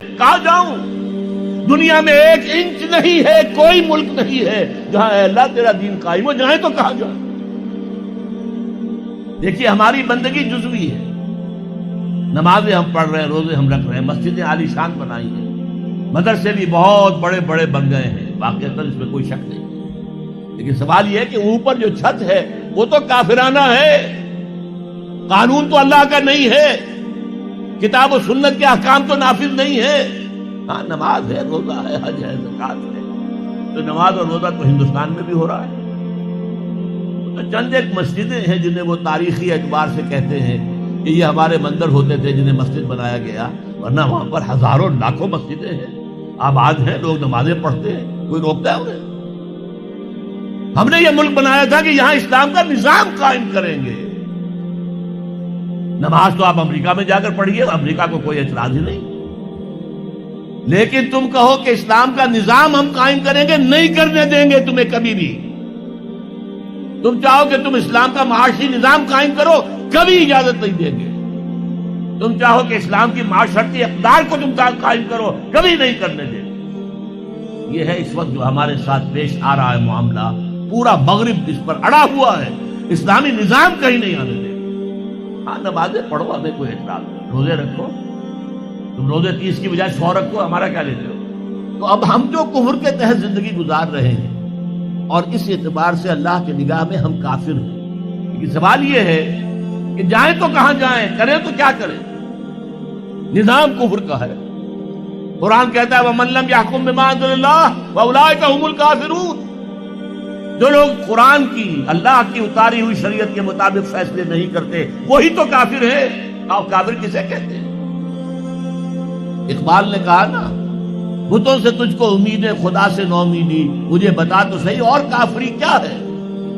کہاں جاؤں؟ دنیا میں 1 انچ نہیں ہے، کوئی ملک نہیں ہے جہاں اے اللہ تیرا دین قائم ہو، جائیں تو کہاں جائیں؟ دیکھیے ہماری بندگی جزوی ہے، نمازیں ہم پڑھ رہے ہیں، روزے ہم رکھ رہے ہیں، مسجدیں عالی شان بنائی ہیں، مدرسے بھی بہت بڑے بڑے بن گئے ہیں، واقعتاً اس میں کوئی شک نہیں، لیکن سوال یہ ہے کہ اوپر جو چھت ہے وہ تو کافرانہ ہے، قانون تو اللہ کا نہیں ہے، کتاب و سنت کے احکام تو نافذ نہیں ہے۔ ہاں نماز ہے، روزہ ہے، حج ہے، زکوٰۃ ہے، تو نماز اور روزہ تو ہندوستان میں بھی ہو رہا ہے۔ تو چند ایک مسجدیں ہیں جنہیں وہ تاریخی اعتبار سے کہتے ہیں کہ یہ ہمارے مندر ہوتے تھے جنہیں مسجد بنایا گیا، ورنہ وہاں پر ہزاروں لاکھوں مسجدیں ہیں، آباد ہیں، لوگ نمازیں پڑھتے ہیں، کوئی روکتا ہے انہیں؟ ہم نے یہ ملک بنایا تھا کہ یہاں اسلام کا نظام قائم کریں گے۔ نماز تو آپ امریکہ میں جا کر پڑھیے، امریکہ کو کوئی اعتراض ہی نہیں، لیکن تم کہو کہ اسلام کا نظام ہم قائم کریں گے، نہیں کرنے دیں گے تمہیں کبھی بھی۔ تم چاہو کہ تم اسلام کا معاشی نظام قائم کرو، کبھی اجازت نہیں دیں گے۔ تم چاہو کہ اسلام کی معاشرتی اقدار کو تم قائم کرو، کبھی نہیں کرنے دیں گے۔ یہ ہے اس وقت جو ہمارے ساتھ پیش آ رہا ہے معاملہ، پورا مغرب اس پر اڑا ہوا ہے، اسلامی نظام کہیں نہیں آنے دے۔ ہاں نمازیں پڑھو، ہمیں کوئی اعتراض نہیں، روزے رکھو، تم روزے 30 کی بجائے 100 رکھو، ہمارا کیا لیتے ہو؟ تو اب ہم جو کفر کے تحت زندگی گزار رہے ہیں اور اس اعتبار سے اللہ کی نگاہ میں ہم کافر ہیں، لیکن سوال یہ ہے کہ جائیں تو کہاں جائیں، کریں تو کیا کریں؟ نظام کفر کا ہے، قرآن کہتا ہے وَمَن لَّمْ يَحْكُم بِمَا أَنزَلَ اللَّهُ فَأُولَٰئِكَ هُمُ الْكَافِرُونَ۔ جو لوگ قرآن کی، اللہ کی اتاری ہوئی شریعت کے مطابق فیصلے نہیں کرتے، وہی تو کافر ہے۔ اور کافر کسے کہتے ہیں؟ اقبال نے کہا نا، بتوں سے تجھ کو امید ہے، خدا سے نو امیدی، مجھے بتا تو صحیح اور کافری کیا ہے؟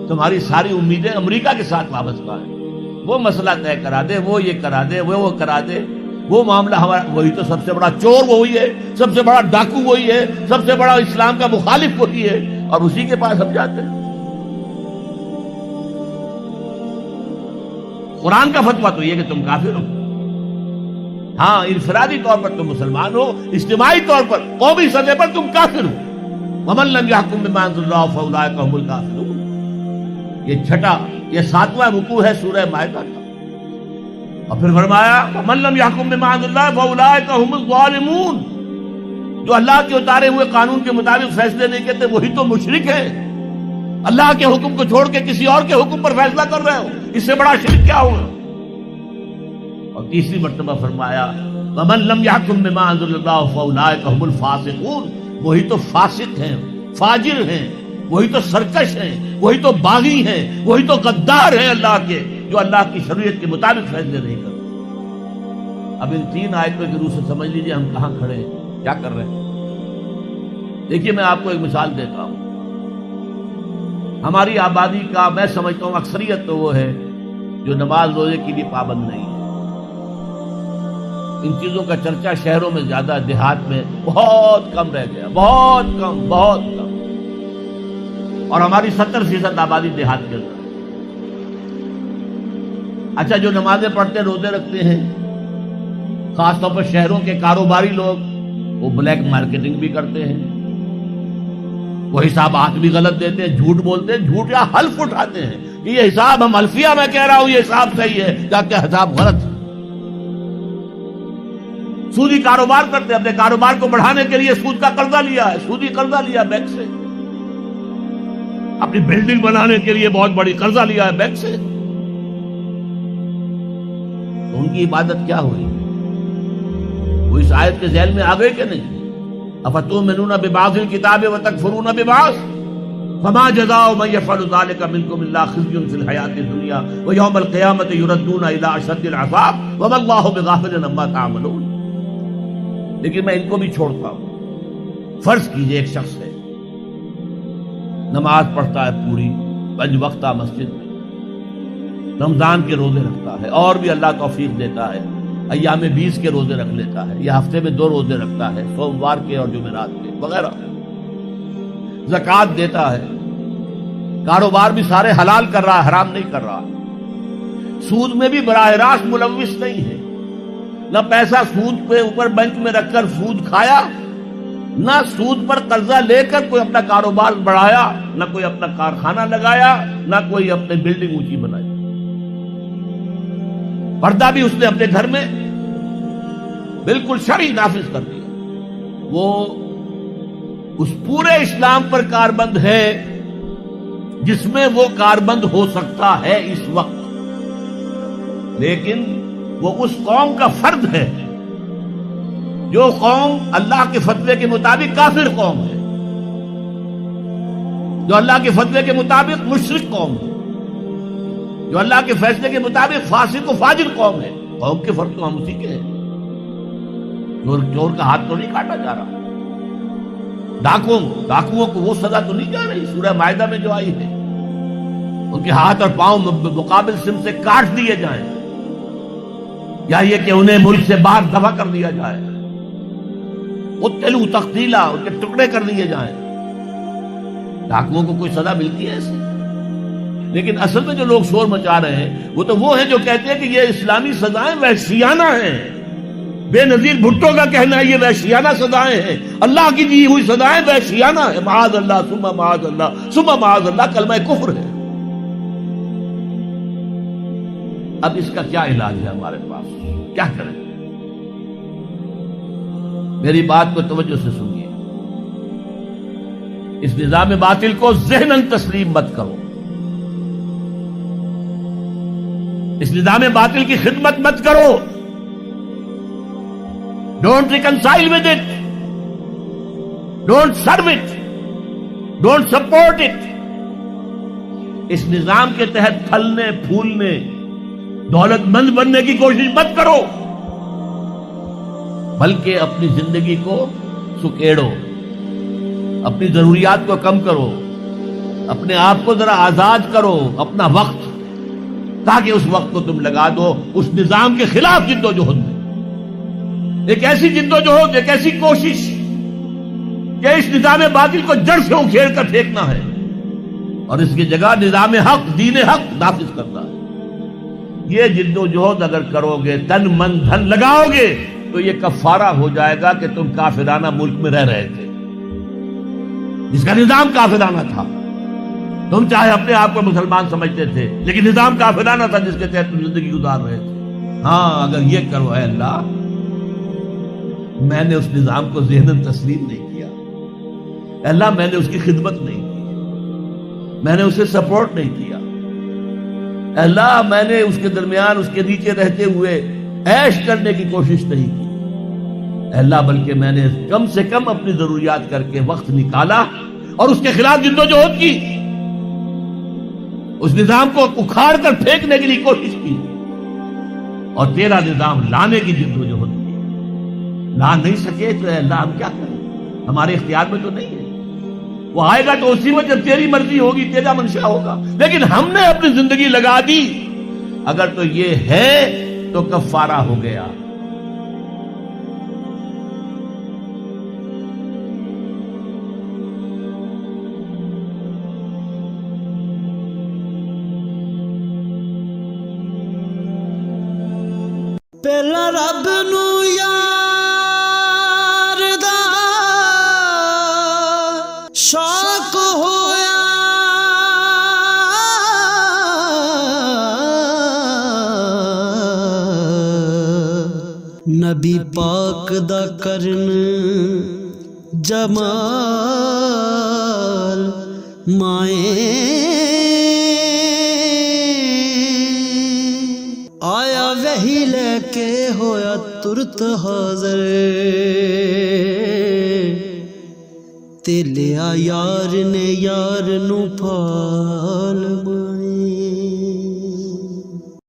تمہاری ساری امیدیں امریکہ کے ساتھ وابستہ ہیں، وہ مسئلہ طے کرا دے، وہ یہ کرا دے، وہ کرا دے، وہ معاملہ ہمارا، وہی تو سب سے بڑا چور وہی ہے، سب سے بڑا ڈاکو وہی ہے، سب سے بڑا اسلام کا مخالف وہی ہے، اور اسی کے پاس ہم جاتے ہیں۔ قرآن کا فتویٰ تو یہ کہ تم کافر ہو۔ ہاں انفرادی طور پر تم مسلمان ہو، اجتماعی طور پر قومی سطح پر تم کافر ہو۔ وَمَن لَّمْ يَحْكُم بِمَا أَنزَلَ اللَّهُ فَأُولَٰئِكَ هُمُ الْكَافِرُونَ۔ یہ چھٹا رکوع ہے سورہ مائدہ کا، اور پھر فرمایا وَمَن لَّمْ يَحْكُم بِمَا أَنزَلَ اللَّهُ فَأُولَٰئِكَ هُمُ الظَّالِمُونَ۔ جو اللہ کے اتارے ہوئے قانون کے مطابق فیصلے نہیں کرتے وہی تو مشرک ہے۔ اللہ کے حکم کو چھوڑ کے کسی اور کے حکم پر فیصلہ کر رہے ہو، اس سے بڑا شرک کیا ہوگا؟ اور تیسری مرتبہ فرمایا وَمَن لَّمْ يَحْكُم بِمَا أَنزَلَ اللَّهُ فَأُولَٰئِكَ هُمُ الْفَاسِقُونَ۔ وہی تو فاسق ہیں، فاجر ہیں، وہی تو سرکش ہیں، وہی تو باغی ہیں، وہی تو غدار ہیں اللہ کے، جو اللہ کی شریعت کے مطابق فیصلے نہیں کرتے۔ اب ان 3 آیتوں کی روح سے سمجھ لیجئے ہم کہاں کھڑے ہیں، کیا کر رہے ہیں۔ دیکھیے میں آپ کو ایک مثال دیتا ہوں، ہماری آبادی کا میں سمجھتا ہوں اکثریت تو وہ ہے جو نماز روزے کی بھی پابند نہیں ہے۔ ان چیزوں کا چرچا شہروں میں زیادہ، دیہات میں بہت کم رہ گیا، بہت کم، بہت کم، اور ہماری 70% آبادی دیہات کے اندر۔ اچھا جو نمازیں پڑھتے روزے رکھتے ہیں، خاص طور پر شہروں کے کاروباری لوگ، وہ بلیک مارکیٹنگ بھی کرتے ہیں، وہ حسابات بھی غلط دیتے ہیں، جھوٹ بولتے ہیں، جھوٹ یا حلف اٹھاتے ہیں کہ یہ حساب ہم حلفیہ میں کہہ رہا ہوں یہ حساب صحیح ہے، جبکہ حساب غلط ہے۔ سودی کاروبار کرتے ہیں، اپنے کاروبار کو بڑھانے کے لیے سود کا قرضہ لیا ہے، سودی قرضہ لیا بینک سے، اپنی بلڈنگ بنانے کے لیے بہت بڑی قرضہ لیا ہے بینک سے، تو ان کی عبادت کیا ہوئی؟ وہ اس آیت کے ذیل میں آ گئے کہ نہیں؟ افتؤمنون ببعض الکتاب وتکفرون ببعض فما جزاء من يفعل ذلك منكم الا خزي في الحياة الدنيا ويوم القيامة يردون الى اشد العذاب وما الله بغافل عما تعملون۔ لیکن میں ان کو بھی چھوڑتا ہوں۔ فرض کیجئے ایک شخص ہے، نماز پڑھتا ہے پوری 5 وقتہ مسجد میں، رمضان کے روزے رکھتا ہے، اور بھی اللہ توفیق دیتا ہے، ایام 20 کے روزے رکھ لیتا ہے، یا ہفتے میں 2 روزے رکھتا ہے، سوموار کے اور جمعرات کے وغیرہ، زکوٰۃ دیتا ہے، کاروبار بھی سارے حلال کر رہا ہے، حرام نہیں کر رہا، سود میں بھی براہ راست ملوث نہیں ہے، نہ پیسہ سود پہ اوپر بینک میں رکھ کر سود کھایا، نہ سود پر قرضہ لے کر کوئی اپنا کاروبار بڑھایا، نہ کوئی اپنا کارخانہ لگایا، نہ کوئی اپنی بلڈنگ اونچی بنائی۔ پردہ بھی اس نے اپنے گھر میں بالکل شرعی نافذ کر دیا۔ وہ اس پورے اسلام پر کاربند ہے جس میں وہ کاربند ہو سکتا ہے اس وقت، لیکن وہ اس قوم کا فرد ہے جو قوم اللہ کے فتوے کے مطابق کافر قوم ہے، جو اللہ کے فتوے کے مطابق مشرک قوم ہے، جو اللہ کے فیصلے کے مطابق فاسق و فاجر قوم ہے۔ قوم کے فرد تو ہم اسی کے ہیں۔ چور کا ہاتھ تو نہیں کاٹا جا رہا، ڈاکوؤں کو وہ سزا تو نہیں جا رہی سورہ مائدہ میں جو آئی ہے، ان کے ہاتھ اور پاؤں مقابل سم سے کاٹ دیے جائیں، یا یہ کہ انہیں ملک سے باہر دفع کر دیا جائے، قتلوا تقتیلا، ان کے ٹکڑے کر دیے جائیں۔ ڈاکوؤں کو کوئی سزا ملتی ہے ایسے؟ لیکن اصل میں جو لوگ شور مچا رہے ہیں وہ ہیں جو کہتے ہیں کہ یہ اسلامی سزائیں وحشیانہ ہیں۔ بے نظیر بھٹو کا کہنا ہے یہ وحشیانہ سزائیں ہیں، اللہ کی دی ہوئی سزائیں وحشیانہ ہیں۔ معاذ اللہ ثم معاذ اللہ ثم معاذ اللہ کلمہ کفر ہے۔ اب اس کا کیا علاج ہے ہمارے پاس؟ کیا کریں؟ میری بات کو توجہ سے سنیے۔ اس نظام باطل کو ذہناً تسلیم مت کرو، اس نظام باطل کی خدمت مت کرو۔ Don't reconcile with it, don't serve it, don't support it. اس نظام کے تحت پھلنے پھولنے دولت مند بننے کی کوشش مت کرو، بلکہ اپنی زندگی کو سکیڑو، اپنی ضروریات کو کم کرو، اپنے آپ کو ذرا آزاد کرو، اپنا وقت، تاکہ اس وقت کو تم لگا دو اس نظام کے خلاف جد و جہد میں۔ ایک ایسی جد و جہد، ایک ایسی کوشش کہ اس نظام باطل کو جڑ سے اکھیڑ کر پھینکنا ہے اور اس کی جگہ نظام حق، دین حق نافذ کرنا ہے۔ یہ جد و جہد اگر کرو گے، تن من دھن لگاؤ گے، تو یہ کفارہ ہو جائے گا کہ تم کافرانہ ملک میں رہ رہے تھے، جس کا نظام کافرانہ تھا۔ تم چاہے اپنے آپ کو مسلمان سمجھتے تھے، لیکن نظام کافرانہ تھا جس کے تحت تم زندگی گزار رہے تھے۔ ہاں، اگر یہ کرو، اے اللہ میں نے اس نظام کو ذہناً تسلیم نہیں کیا، اے اللہ میں نے اس کی خدمت نہیں کی، میں نے اسے سپورٹ نہیں کیا، اے اللہ میں نے اس کے درمیان اس کے نیچے رہتے ہوئے عیش کرنے کی کوشش نہیں کی، اے اللہ بلکہ میں نے کم سے کم اپنی ضروریات کر کے وقت نکالا اور اس کے خلاف جد و جہد کی، اس نظام کو اکھاڑ کر پھینکنے کے لیے کوشش کی، اور تیرا نظام لانے کی جد و جہد کی۔ لا نہیں سکے تو اے اللہ ہم کیا کریں؟ ہمارے اختیار میں تو نہیں ہے، وہ آئے گا تو اسی وقت جب تیری مرضی ہوگی، تیرا منشا ہوگا، لیکن ہم نے اپنی زندگی لگا دی۔ اگر تو یہ ہے تو کفارہ ہو گیا۔ پہلا رب نو یار دا شوق ہویا، نبی پاک دا کرن جمال مائیں آیا وہی لے کے ہویا ترت حاضر، تے لیا یار نے یار نو پھال مائیں۔